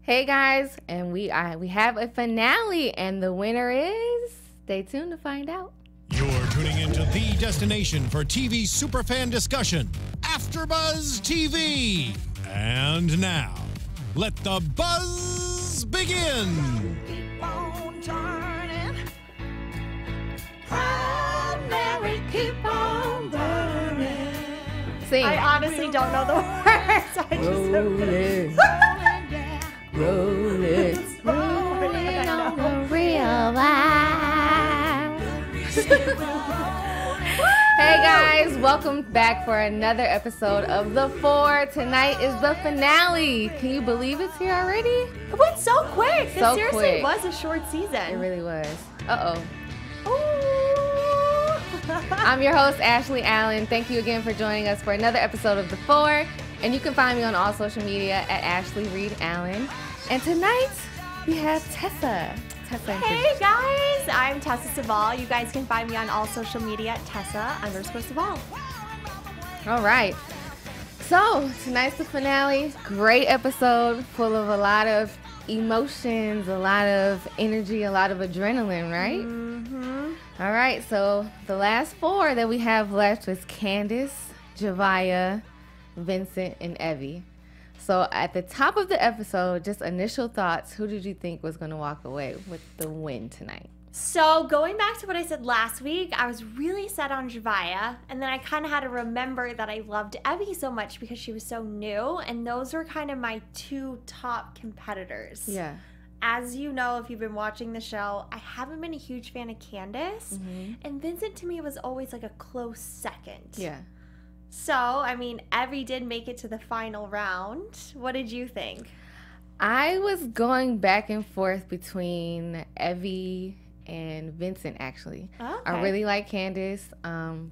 Hey guys, and we have a finale, and the winner is, stay tuned to find out. You're tuning into the destination for TV superfan discussion, AFTERBUZZ TV. And now, let the buzz begin. Keep on turning. Proud Mary, keep on burning. Sing. I honestly don't know the words. I just Roll it, rolling on the real vibe. Hey guys, welcome back for another episode of The Four. Tonight is the finale. Can you believe it's here already? It went so quick. This So seriously quick. was a short season. It really was. Uh-oh. Ooh. I'm your host, Ashley Allen. Thank you again for joining us for another episode of The Four. And you can find me on all social media at Ashley Reed Allen. And tonight, we have Tessa. Hey guys, I'm Tessa Cevaal. You guys can find me on all social media at Tessa_Cevaal. All right. So, tonight's the finale. Great episode, full of a lot of emotions, a lot of energy, a lot of adrenaline, right? Mm-hmm. All right, so the last four that we have left was Candace, Javita, Vincent, and Evie. So at the top of the episode, just initial thoughts, who did you think was going to walk away with the win tonight? So going back to what I said last week, I was really set on Javita, and then I kind of had to remember that I loved Evie so much because she was so new, and those were kind of my two top competitors. Yeah. As you know, if you've been watching the show, I haven't been a huge fan of Candace, and Vincent to me was always like a close second. Yeah. So, I mean, Evie did make it to the final round. What did you think? I was going back and forth between Evie and Vincent, actually. Okay. I really like Candace,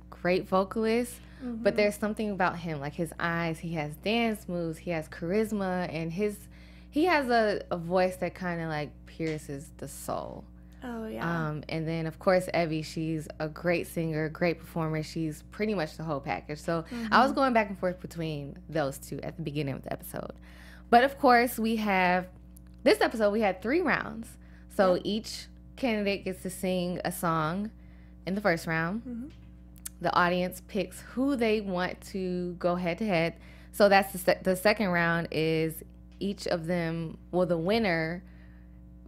great vocalist, but there's something about him, like his eyes, he has dance moves, he has charisma, and he has a voice that kind of like pierces the soul. Oh, yeah. And then, of course, Evie, she's a great singer, great performer. She's pretty much the whole package. So I was going back and forth between those two at the beginning of the episode. But, of course, this episode, we had 3 rounds. So each candidate gets to sing a song in the first round. The audience picks who they want to go head-to-head. So that's the second round is each of them, well, the winner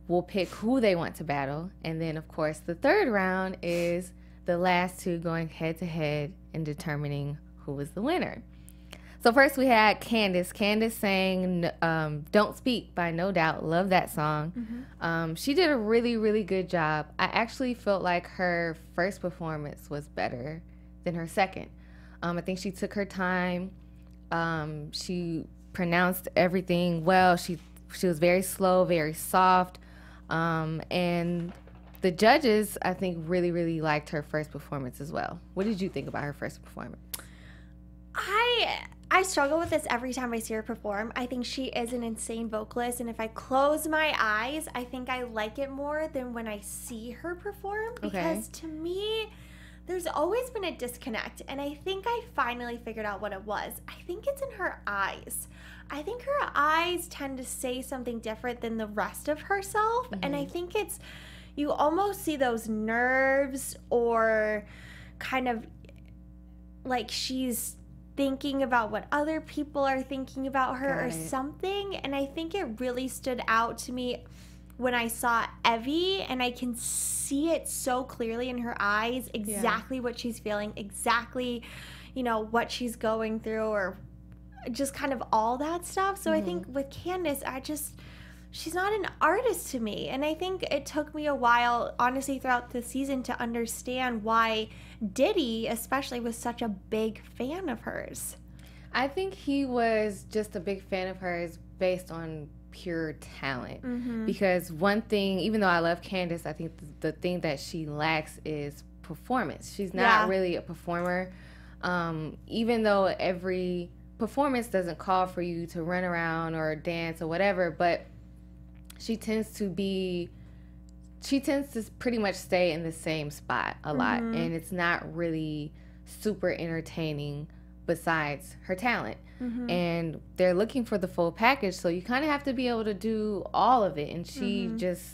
will pick who they want to battle. And then, of course, the third round is the last two going head-to-head and determining who was the winner. So first we had Candace. Candace sang Don't Speak by No Doubt. Love that song. She did a really, really good job. I actually felt like her first performance was better than her second. I think she took her time. She pronounced everything well. She was very slow, very soft. And the judges, I think, really, really liked her first performance as well. What did you think about her first performance? I struggle with this every time I see her perform. I think she is an insane vocalist, and if I close my eyes, I think I like it more than when I see her perform. Because to me, there's always been a disconnect, and I think I finally figured out what it was. I think it's in her eyes. I think her eyes tend to say something different than the rest of herself, and I think it's, you almost see those nerves or kind of like she's thinking about what other people are thinking about her or something, and I think it really stood out to me when I saw Evie, and I can see it so clearly in her eyes, exactly what she's feeling, exactly, what she's going through, or just kind of all that stuff. So I think with Candace, she's not an artist to me. And I think it took me a while, honestly, throughout the season to understand why Diddy, especially, was such a big fan of hers. I think he was just a big fan of hers based on pure talent. Because one thing, even though I love Candace, I think the thing that she lacks is performance. She's not really a performer. Even though every performance doesn't call for you to run around or dance or whatever, but she tends to pretty much stay in the same spot a lot, and it's not really super entertaining besides her talent. And they're looking for the full package, so you kind of have to be able to do all of it, and she just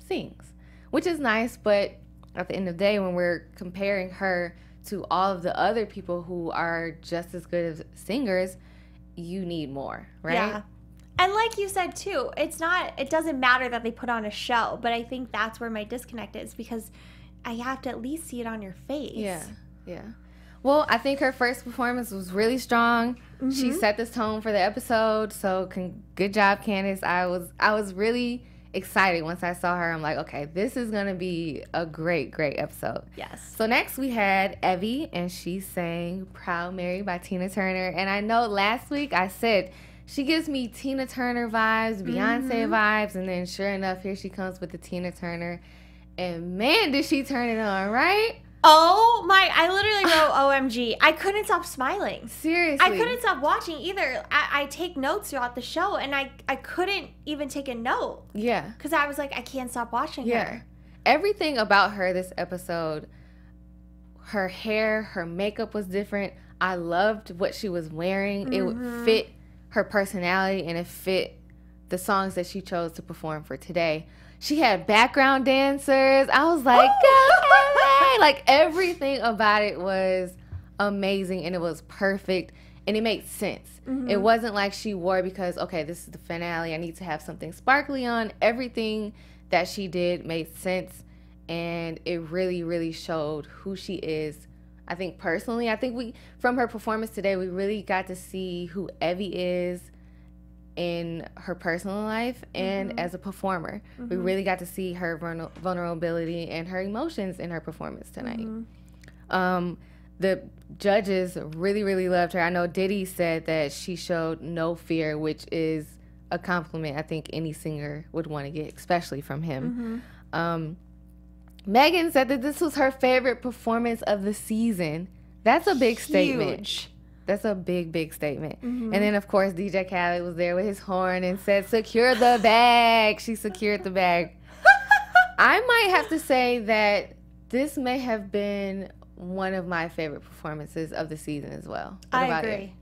sings, which is nice. But at the end of the day, when we're comparing her to all of the other people who are just as good as singers, you need more, right? Yeah. And like you said too, it doesn't matter that they put on a show, but I think that's where my disconnect is, because I have to at least see it on your face. Yeah. Well, I think her first performance was really strong. She set this tone for the episode, so good job, Candace. I was really excited once I saw her. I'm like, okay, this is going to be a great episode. Yes. So next we had Evie, and she sang Proud Mary by Tina Turner. And I know last week I said she gives me Tina Turner vibes, Beyonce vibes, and then sure enough, here she comes with the Tina Turner. And man, did she turn it on, right? Oh my, I literally wrote OMG. I couldn't stop smiling. Seriously. I couldn't stop watching either. I take notes throughout the show, and I couldn't even take a note. Yeah. Because I was like, I can't stop watching her. Everything about her this episode, her hair, her makeup was different. I loved what she was wearing. It would fit her personality, and it fit the songs that she chose to perform for today. She had background dancers. I was like, go! Like, everything about it was amazing, and it was perfect, and it made sense. It wasn't like she wore because, okay, this is the finale, I need to have something sparkly on. Everything that she did made sense, and it really showed who she is. I think personally, from her performance today, we really got to see who Evie is in her personal life and as a performer. We really got to see her vulnerability and her emotions in her performance tonight. The judges really loved her. I know Diddy said that she showed no fear, which is a compliment I think any singer would want to get, especially from him. Megan said that this was her favorite performance of the season. That's a big statement. That's a big statement. And then, of course, DJ Khaled was there with his horn and said, secure the bag. She secured the bag. I might have to say that this may have been one of my favorite performances of the season as well. I agree.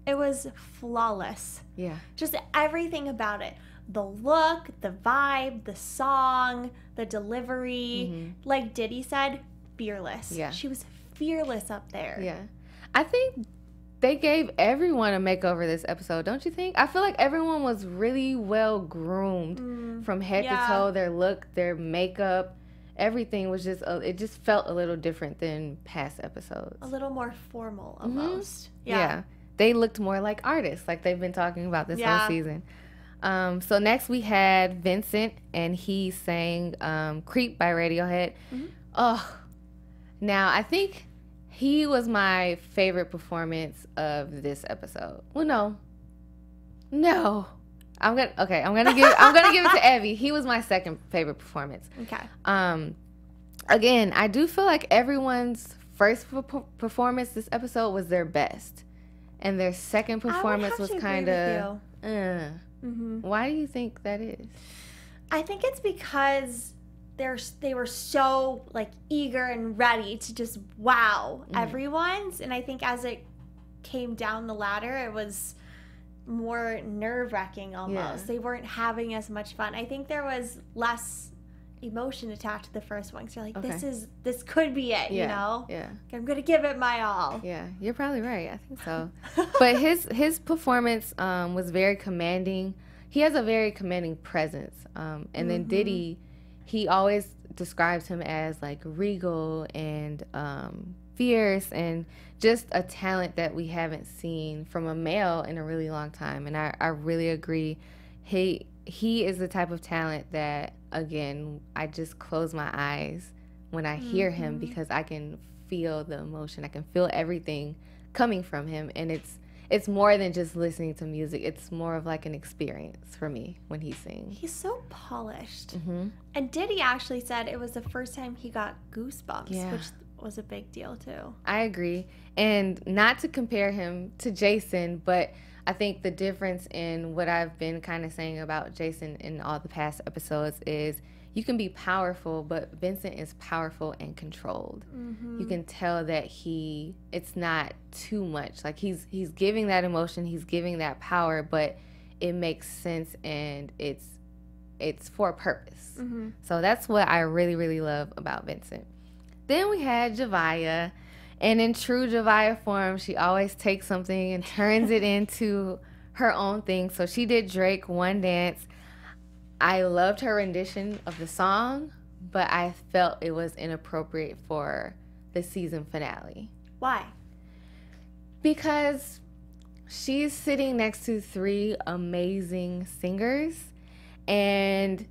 It was flawless. Yeah. Just everything about it. The look, the vibe, the song, the delivery. Like Diddy said, fearless. Yeah. She was fearless up there. Yeah. I think they gave everyone a makeover this episode, don't you think? I feel like everyone was really well groomed from head to toe. Their look, their makeup, everything was just, it just felt a little different than past episodes. A little more formal almost. Yeah. They looked more like artists, like they've been talking about this whole season. So next we had Vincent, and he sang Creep by Radiohead. Oh, now I think he was my favorite performance of this episode. Well, no. I'm gonna give it to Evie. He was my second favorite performance. Okay. Again, I do feel like everyone's first performance this episode was their best, and their second performance was kind of. Why do you think that is? I think it's because they were so like eager and ready to just wow everyone's, and I think as it came down the ladder, it was more nerve-wracking almost. They weren't having as much fun. I think there was less emotion attached to the first one. So you're like, this could be it, you know? Yeah. I'm gonna give it my all. Yeah, you're probably right. I think so. But his performance was very commanding. He has a very commanding presence. And then Diddy, he always describes him as like regal and fierce and just a talent that we haven't seen from a male in a really long time. And I really agree. He is the type of talent that, again, I just close my eyes when I hear him, because I can feel the emotion. I can feel everything coming from him. And it's more than just listening to music. It's more of like an experience for me when he sings. He's so polished. And Diddy actually said it was the first time he got goosebumps, which was a big deal too. I agree. And not to compare him to Jason, but I think the difference in what I've been kind of saying about Jason in all the past episodes is you can be powerful, but Vincent is powerful and controlled. You can tell that it's not too much. Like he's giving that emotion, he's giving that power, but it makes sense and it's for a purpose. So that's what I really, really love about Vincent. Then we had Javita, and in true Javita form, she always takes something and turns it into her own thing. So she did Drake One Dance. I loved her rendition of the song, but I felt it was inappropriate for the season finale. Why? Because she's sitting next to 3 amazing singers, and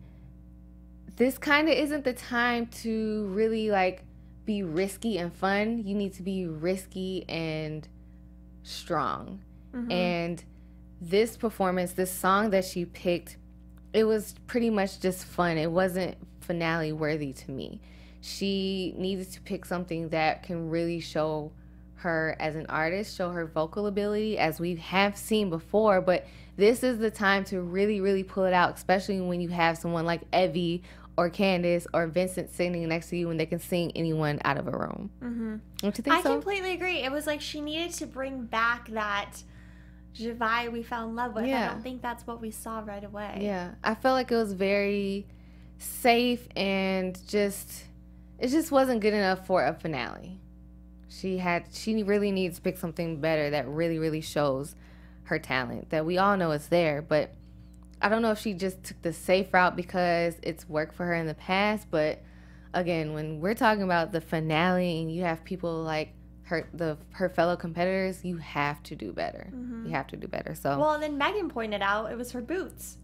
this kind of isn't the time to really like be risky and fun. You need to be risky and strong. And this performance, this song that she picked, it was pretty much just fun. It wasn't finale worthy to me. She needed to pick something that can really show her as an artist, show her vocal ability as we have seen before, but this is the time to really, really pull it out, especially when you have someone like Evie or Candace or Vincent sitting next to you and they can sing anyone out of a room. Don't you think I so? completely agree. It was like she needed to bring back that Javita we fell in love with. I don't think that's what we saw right away. Yeah. I felt like it was very safe and it just wasn't good enough for a finale. She really needs to pick something better that really, really shows her talent that we all know is there. But I don't know if she just took the safe route because it's worked for her in the past. But again, when we're talking about the finale and you have people like her fellow competitors, you have to do better. You have to do better. So well, and then Megan pointed out it was her boots.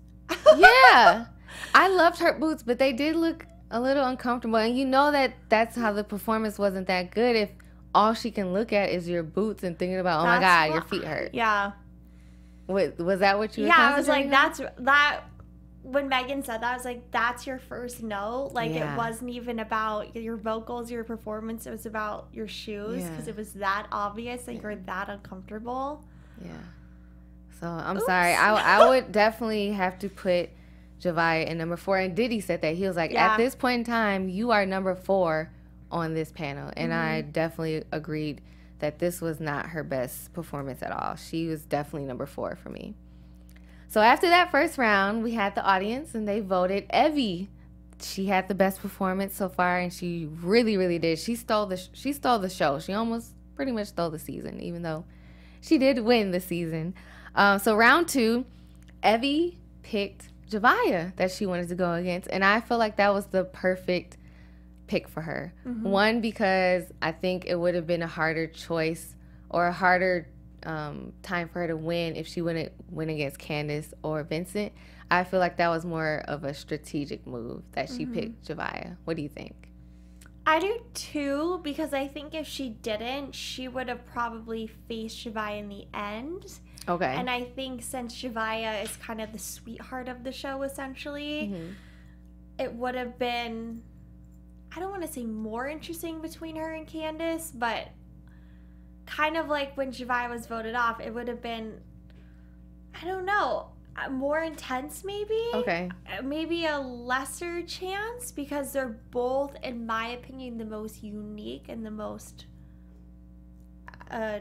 Yeah, I loved her boots, but they did look a little uncomfortable. And you know that's how the performance wasn't that good if all she can look at is your boots and thinking about, oh my God, your feet hurt. Yeah. Was that what you were I was like, that. When Megan said that, I was like, that's your first note. Like, it wasn't even about your vocals, your performance. It was about your shoes because it was that obvious that you're that uncomfortable. Yeah. So, I'm sorry. I would definitely have to put Javita in number 4. And Diddy said that. He was like, at this point in time, you are number 4 on this panel. And I definitely agreed that this was not her best performance at all. She was definitely number 4 for me. So after that first round, we had the audience, and they voted Evie. She had the best performance so far, and she really, really did. She stole the show. She almost pretty much stole the season, even though she did win the season. So round 2, Evie picked Javita that she wanted to go against, and I feel like that was the perfect pick for her. One, because I think it would have been a harder choice or a harder time for her to win if she went against Candace or Vincent. I feel like that was more of a strategic move that she picked Javita. What do you think? I do too, because I think if she didn't, she would have probably faced Javita in the end. Okay. And I think since Javita is kind of the sweetheart of the show, essentially, it would have been, I don't want to say more interesting between her and Candace, but kind of like when Javita was voted off, it would have been, I don't know, more intense maybe. Okay. Maybe a lesser chance because they're both, in my opinion, the most unique and the most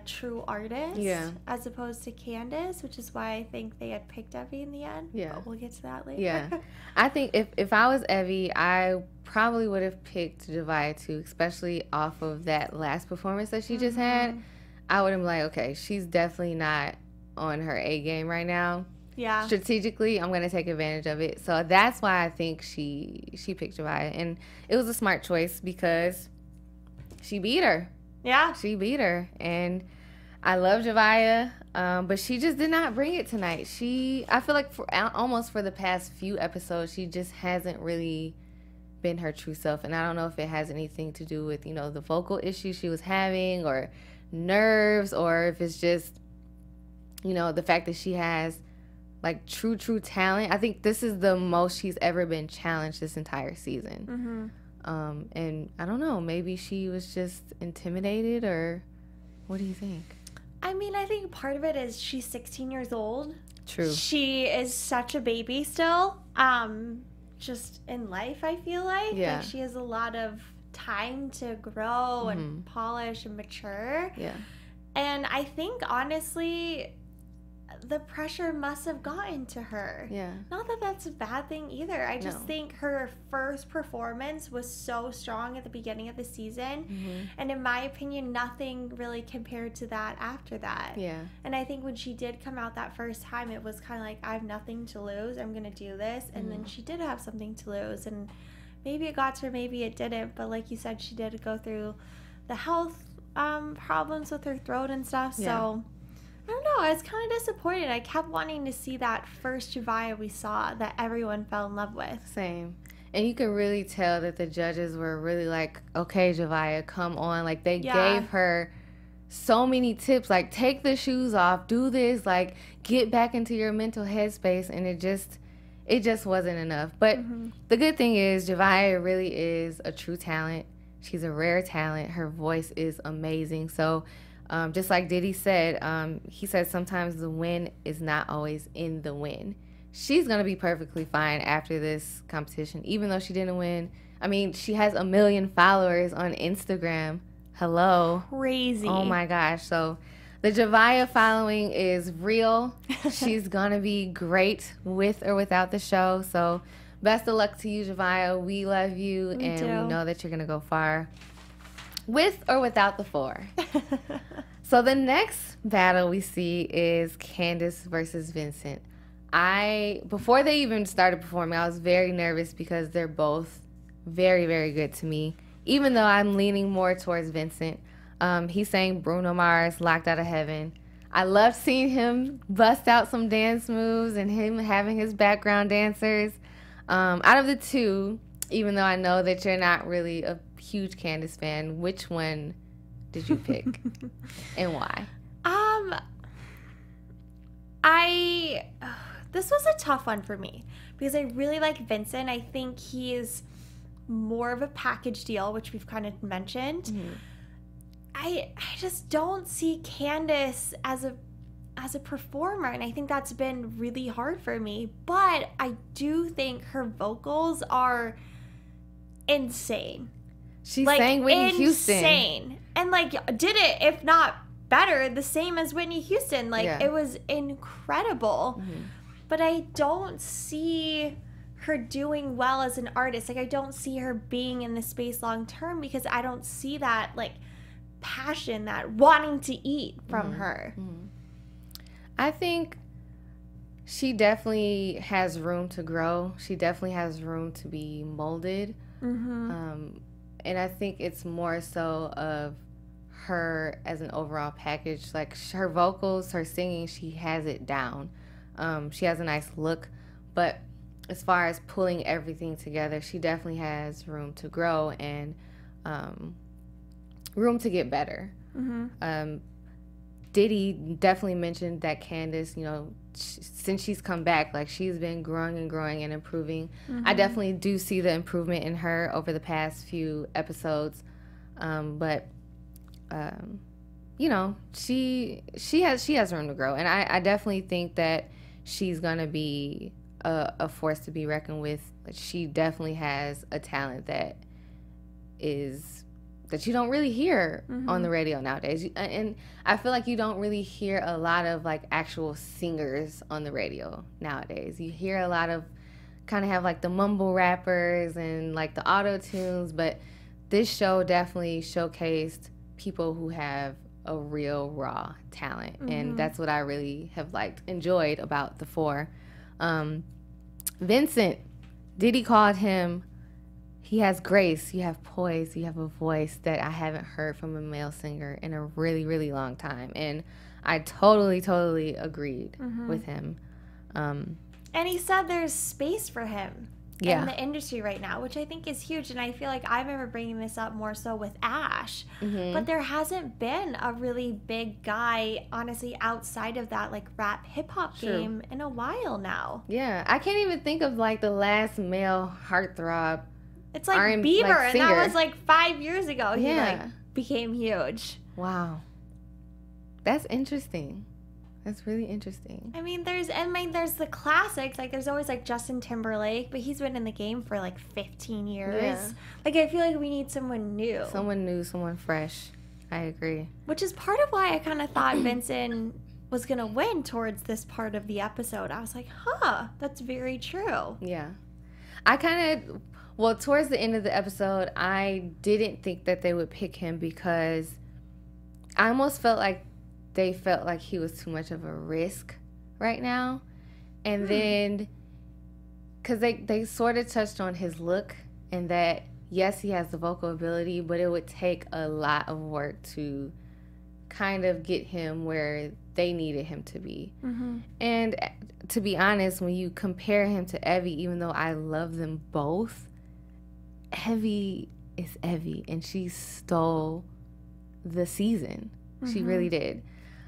true artist. Yeah. As opposed to Candace, which is why I think they had picked Evie in the end. Yeah. But we'll get to that later. Yeah. I think if I was Evie, I probably would have picked Javita too, especially off of that last performance that she just had. I would have been like, okay, she's definitely not on her A game right now. Yeah. Strategically, I'm going to take advantage of it. So that's why I think she picked Javita. And it was a smart choice because she beat her. Yeah. She beat her. And I love Javita, but she just did not bring it tonight. I feel like almost for the past few episodes, she just hasn't really been her true self. And I don't know if it has anything to do with, the vocal issues she was having or nerves, or if it's just, the fact that she has like true talent. I think this is the most she's ever been challenged this entire season. And I don't know, maybe she was just intimidated, or what do you think? I mean, I think part of it is she's 16 years old. True. She is such a baby still. Just in life, I feel like. Yeah. Like she has a lot of time to grow and polish and mature. Yeah. And I think, honestly, the pressure must have gotten to her. Yeah. Not that that's a bad thing either. I just think her first performance was so strong at the beginning of the season. And in my opinion, nothing really compared to that after that. Yeah. And I think when she did come out that first time, it was kind of like, I have nothing to lose. I'm going to do this. And then she did have something to lose. And maybe it got to her, maybe it didn't. But like you said, she did go through the health problems with her throat and stuff. Yeah. So I don't know. I was kind of disappointed. I kept wanting to see that first Javita we saw that everyone fell in love with. Same. And you could really tell that the judges were really like, okay, Javita, come on. Like, they gave her so many tips. Like, take the shoes off, do this, like, get back into your mental headspace. And it just wasn't enough. But the good thing is Javita really is a true talent. She's a rare talent. Her voice is amazing. So just like Diddy said, he said sometimes the win is not always in the win. She's going to be perfectly fine after this competition, even though she didn't win. I mean, she has 1 million followers on Instagram. Hello. Crazy. Oh, my gosh. So the Javita following is real. She's going to be great with or without the show. So best of luck to you, Javita. We love you, and we know that you're going to go far with or without the four. So the next battle we see is Candace versus Vincent. Before they even started performing, I was very nervous because they're both very, very good to me, even though I'm leaning more towards Vincent. He sang Bruno Mars' Locked Out of Heaven. I loved seeing him bust out some dance moves and him having his background dancers. Out of the two, even though I know that you're not really a huge Candace fan, which one did you pick and why? This was a tough one for me because I really like Vincent. I think he is more of a package deal, which we've kind of mentioned. I just don't see Candace as a performer, and I think that's been really hard for me. But I do think her vocals are insane. She sang Whitney Houston. Insane. And did it, if not better, the same as Whitney Houston. It was incredible. But I don't see her doing well as an artist. I don't see her being in this space long term because I don't see that passion, that wanting to eat from her. I think she definitely has room to grow. She definitely has room to be molded. And I think it's more so of her as an overall package. Like her vocals, her singing, she has it down. She has a nice look, but as far as pulling everything together, she definitely has room to grow and room to get better. Diddy definitely mentioned that Candace, since she's come back, she's been growing and improving. I definitely do see the improvement in her over the past few episodes. But she has room to grow, and I definitely think that she's gonna be a force to be reckoned with. She definitely has a talent that you don't really hear on the radio nowadays. And I feel like you don't really hear a lot of actual singers on the radio nowadays. You hear a lot of kind of have the mumble rappers and the auto tunes, but this show definitely showcased people who have a real raw talent. And that's what I really have enjoyed about the four. Vincent, Diddy called him, he has grace, you have poise, you have a voice that I haven't heard from a male singer in a really, really long time. And I totally agreed with him. And he said there's space for him in the industry right now, which I think is huge. And I feel like I remember bringing this up more so with Ash. But there hasn't been a really big guy, honestly, outside of that rap hip-hop game in a while now. Yeah, I can't even think of the last male heartthrob. It's Bieber, and that was 5 years ago. He became huge. Wow. That's interesting. That's really interesting. I mean, there's the classics. Like, there's always, like, Justin Timberlake, but he's been in the game for, like, 15 years. Yeah. Like, I feel like we need someone new. Someone new, someone fresh. I agree. Which is part of why I kind of thought Vincent was going to win towards this part of the episode. I was like, that's very true. Yeah. Towards the end of the episode, I didn't think that they would pick him because I almost felt like they felt like he was too much of a risk right now. And then, because they sort of touched on his look and that, yes, he has the vocal ability, but it would take a lot of work to kind of get him where they needed him to be. Mm-hmm. And to be honest, when you compare him to Evie, even though I love them both, Evie is Evie, and she stole the season. Mm-hmm. She really did.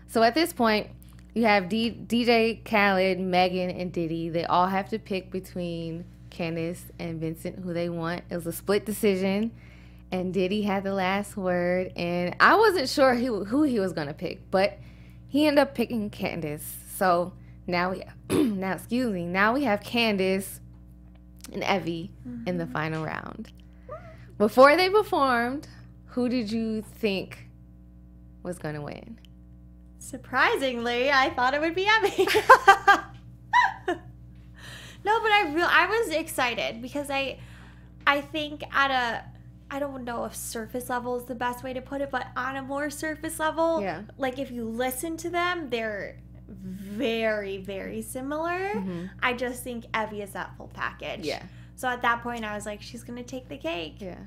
So at this point, you have DJ Khaled, Megan, and Diddy. They all have to pick between Candace and Vincent who they want. It was a split decision, and Diddy had the last word. And I wasn't sure who he was going to pick, but he ended up picking Candace. So now we have Candace and Evie in the final round. Before they performed, who did you think was going to win? Surprisingly, I thought it would be Evie. No, but I was excited because I think I don't know if surface level is the best way to put it, but on a more surface level, like if you listen to them, they're very, very similar. Mm-hmm. I just think Evie is that full package. Yeah. So at that point, I was like, she's going to take the cake. Yeah.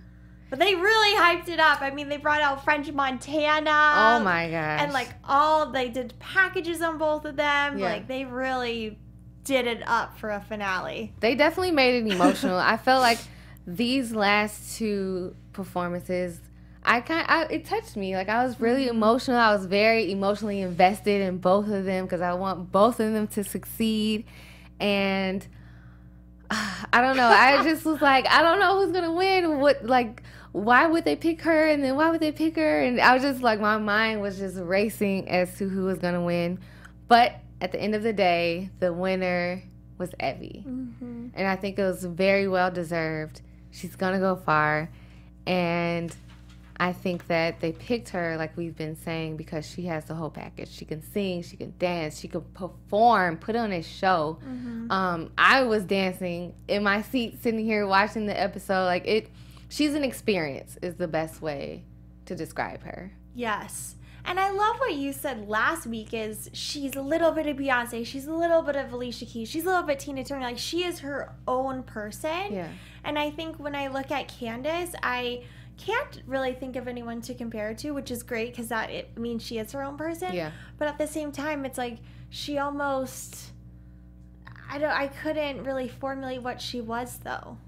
But they really hyped it up. I mean, they brought out French Montana. Oh, my gosh. And, like, they did packages on both of them. Yeah. Like, they really did it up for a finale. They definitely made it emotional. I felt like these last two performances, it touched me. Like, I was really emotional. I was very emotionally invested in both of them because I want both of them to succeed. And I don't know. I just was like, I don't know who's going to win. Why would they pick her? And then why would they pick her? And I was just like, my mind was just racing as to who was going to win. But at the end of the day, the winner was Evie. Mm-hmm. And I think it was very well deserved. She's going to go far. And I think that they picked her, like we've been saying, because she has the whole package. She can sing, she can dance, she can perform, put on a show. Mm-hmm. I was dancing in my seat, sitting here watching the episode. She's an experience is the best way to describe her. Yes. And I love what you said last week is she's a little bit of Beyonce. She's a little bit of Alicia Keys. She's a little bit Tina Turner. Like, she is her own person. Yeah. And I think when I look at Candace, I can't really think of anyone to compare to, which is great because it means she is her own person. Yeah. But at the same time, it's like she almost... I couldn't really formulate what she was, though.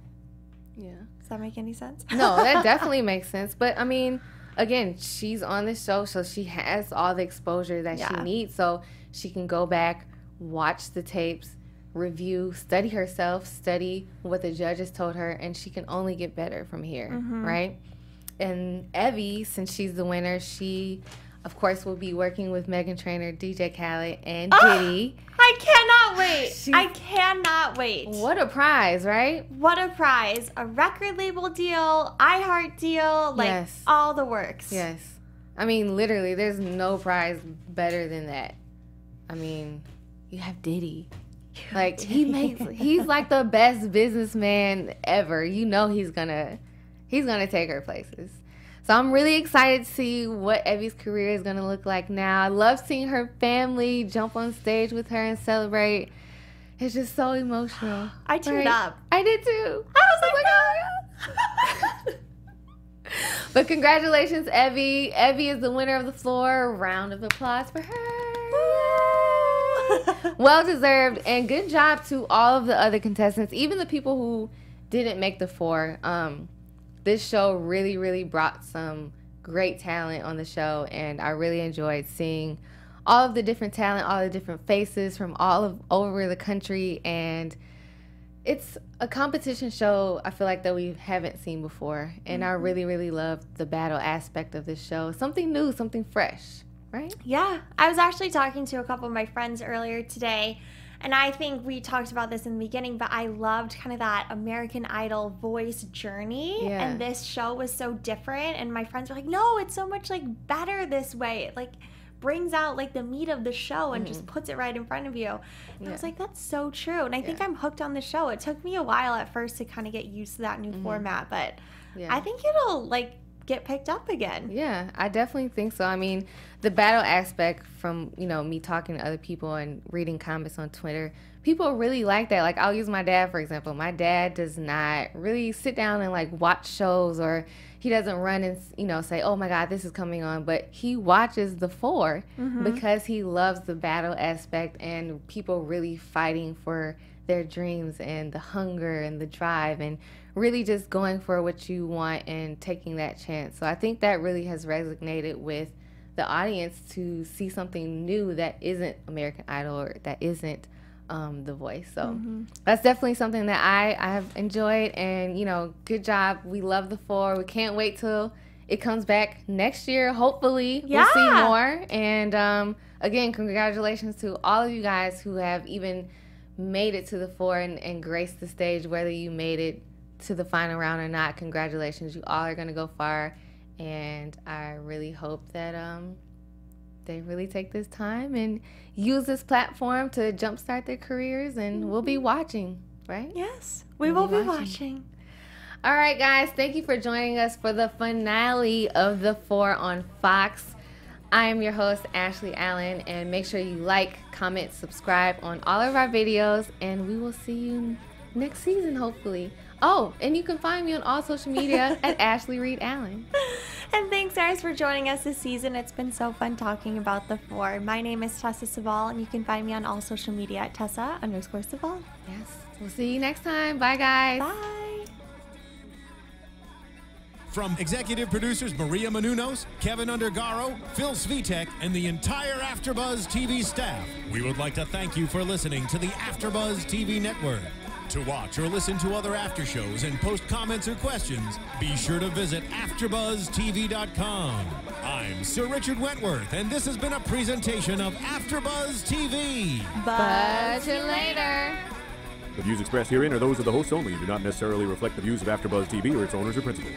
Yeah. Does that make any sense? No, that definitely makes sense. But, I mean, again, she's on the show, so she has all the exposure that she needs. So she can go back, watch the tapes, review, study herself, study what the judges told her, and she can only get better from here, right? And Evie, since she's the winner, she, of course, will be working with Meghan Trainor, DJ Khaled, and Diddy. I cannot wait. I cannot wait. What a prize, right? What a prize. A record label deal, iHeart deal, all the works. Yes. I mean, literally, there's no prize better than that. I mean, you have Diddy. He's like the best businessman ever. You know he's gonna take her places. So I'm really excited to see what Evie's career is going to look like now. I love seeing her family jump on stage with her and celebrate. It's just so emotional. I teared up. I did too. I was like, oh my God. But congratulations, Evie. Evie is the winner of the floor. Round of applause for her. Well deserved. And good job to all of the other contestants, even the people who didn't make the four. This show really, really brought some great talent on the show, and I really enjoyed seeing all of the different talent, all the different faces from over the country, and it's a competition show I feel like that we haven't seen before, and I really, really love the battle aspect of this show. Something new, something fresh. right? Yeah. I was actually talking to a couple of my friends earlier today, and I think we talked about this in the beginning, but I loved kind of that American Idol voice journey. Yeah. And this show was so different. And my friends were like, no, it's so much like better this way. It like brings out like the meat of the show and just puts it right in front of you. And I was like, that's so true. And I think I'm hooked on the show. It took me a while at first to kind of get used to that new format, but I think it'll like get picked up again. Yeah, I definitely think so. I mean, the battle aspect from, you know, me talking to other people and reading comments on Twitter, people really like that. Like, I'll use my dad, for example. My dad does not really sit down and, like, watch shows, or he doesn't run and, you know, say, oh, my God, this is coming on. But he watches The Four because he loves the battle aspect and people really fighting for their dreams and the hunger and the drive and really just going for what you want and taking that chance. So I think that really has resonated with the audience to see something new that isn't American Idol or that isn't The Voice. So that's definitely something that I have enjoyed, and, you know, good job. We love The Four. We can't wait till it comes back next year. Hopefully we'll see more. And again, congratulations to all of you guys who have even made it to The Four and graced the stage, whether you made it to the final round or not. Congratulations. You all are going to go far, and I really hope that they really take this time and use this platform to jumpstart their careers, and we'll be watching, right? Yes, we will be watching. All right, guys, thank you for joining us for the finale of The Four on Fox. I am your host, Ashley Allen, and make sure you like, comment, subscribe on all of our videos, and we will see you next season, hopefully. Oh, and you can find me on all social media at Ashley Reed Allen. And thanks, guys, for joining us this season. It's been so fun talking about The Four. My name is Tessa Cevaal, and you can find me on all social media at Tessa_Cevaal. Yes. We'll see you next time. Bye, guys. Bye. From executive producers Maria Menounos, Kevin Undergaro, Phil Svitek, and the entire AfterBuzz TV staff, we would like to thank you for listening to the AfterBuzz TV network. To watch or listen to other after shows and post comments or questions, be sure to visit AfterBuzzTV.com. I'm Sir Richard Wentworth, and this has been a presentation of AfterBuzz TV. But you later. The views expressed herein are those of the hosts only and do not necessarily reflect the views of AfterBuzz TV or its owners or principals.